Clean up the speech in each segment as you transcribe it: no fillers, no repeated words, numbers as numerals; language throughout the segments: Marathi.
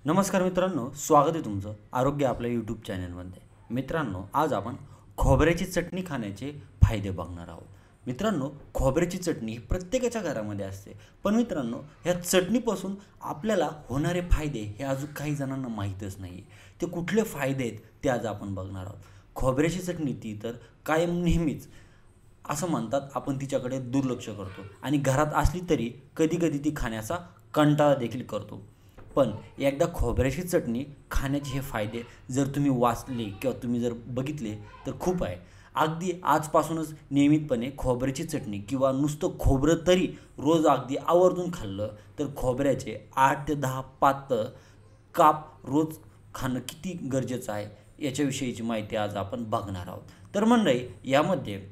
नमस्कार मित्रांनो, स्वागत आहे तुमचं आरोग्य आपल्या यूट्यूब चॅनलमध्ये. मित्रांनो, आज आपण खोबऱ्याची चटणी खाण्याचे फायदे बघणार आहोत. मित्रांनो, खोबऱ्याची चटणी ही प्रत्येकाच्या घरामध्ये असते, पण मित्रांनो ह्या चटणीपासून आपल्याला होणारे फायदे हे अजून काही जणांना माहीतच नाही. ते कुठले फायदे आहेत ते आज आपण बघणार आहोत. खोबऱ्याची चटणी ती तर कायम नेहमीच असं म्हणतात, आपण तिच्याकडे दुर्लक्ष करतो आणि घरात असली तरी कधी कधी ती खाण्याचा कंटाळा देखील करतो. पण एकदा खोबऱ्याची चटणी खाण्याचे हे फायदे जर तुम्ही वाचले किंवा तुम्ही जर बघितले तर खूप आहे. अगदी आजपासूनच नियमितपणे खोबऱ्याची चटणी किंवा नुसतं खोबरं तरी रोज अगदी आवर्जून खाल्लं तर खोबऱ्याचे 8 ते 10 पातळ काप रोज खाणं किती गरजेचं आहे याच्याविषयीची माहिती आज आपण बघणार आहोत. तर मंडळी, यामध्ये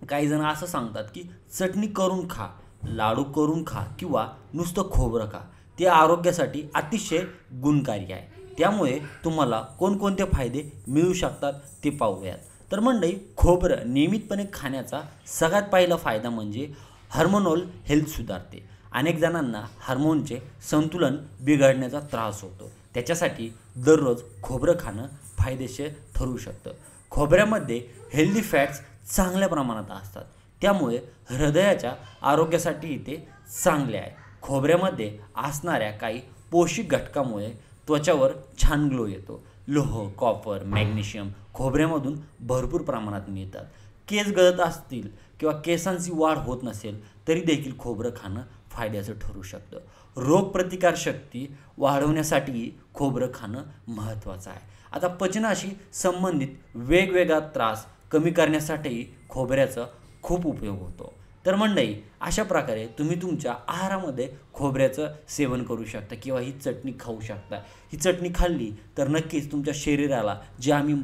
काही जण असं सांगतात की चटणी करून खा, लाडू करून खा किंवा नुसतं खोबरं खा, ते आरोग्यासाठी अतिशय गुणकारी आहे. त्यामुळे तुम्हाला कोणकोणते फायदे मिळू शकतात ते पाहूयात. तर मंडळी, खोबरं नियमितपणे खाण्याचा सगळ्यात पहिला फायदा म्हणजे हार्मोनल हेल्थ सुधारते. अनेक जणांना हार्मोनचे संतुलन बिघडण्याचा त्रास होतो, त्याच्यासाठी दररोज खोबरं खाणं फायदेशीर ठरू शकतं. खोबऱ्यामध्ये हेल्दी फॅट्स चांगल्या प्रमाणात असतात, त्यामुळे हृदयाच्या आरोग्यासाठी ते चांगले आहे. खोबऱ्यामध्ये असणाऱ्या काही पोषक घटकामुळे त्वचावर छान ग्लो येतो. लोह, कॉपर, मॅग्नेशियम खोबऱ्यामधून भरपूर प्रमाणात मिळतात. केस गळत असतील किंवा केसांची वाढ होत नसेल तरी देखील खोबरं खाणं फायद्याचं ठरू शकतं. रोगप्रतिकारशक्ती वाढवण्यासाठी खोबरं खाणं महत्त्वाचं आहे. आता पचनाशी संबंधित वेगवेगळा त्रास कमी करण्यासाठी खोबऱ्याचा खूप उपयोग होतो. तर मंडळी, अशा प्रकारे तुम्ही तुमच्या आहारामध्ये खोबऱ्याचं सेवन करू शकता किंवा ही चटणी खाऊ शकता. ही चटणी खाल्ली तर नक्कीच तुमच्या शरीराला जी आम्ही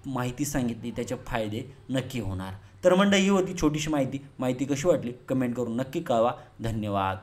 माहिती सांगितली त्याचे फायदे नक्की होणार. तर मंडळी, ही होती छोटीशी माहिती. माहिती कशी वाटली कमेंट करून नक्की कळवा. धन्यवाद.